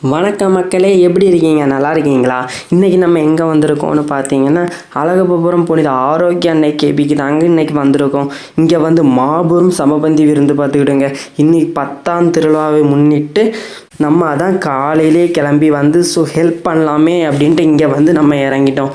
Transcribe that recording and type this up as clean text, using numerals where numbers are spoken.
வணக்கம் மக்களே, எப்படி இருக்கீங்க? நல்லா இருக்கீங்களா? இன்றைக்கி நம்ம எங்கே வந்திருக்கோம்னு பார்த்தீங்கன்னா, அழகப்பபுரம் புனித ஆரோக்கிய அன்னை கேபிக்கு தாங்க இன்றைக்கி வந்திருக்கோம். இங்கே வந்து மாபெரும் சமபந்தி விருந்து பார்த்துக்கிடுங்க. இன்றைக்கி 10ஆம் திருவிழாவை முன்னிட்டு நம்ம அதான் காலையிலே கிளம்பி வந்து ஹெல்ப் பண்ணலாமே அப்படின்ட்டு இங்கே வந்து நம்ம இறங்கிட்டோம்.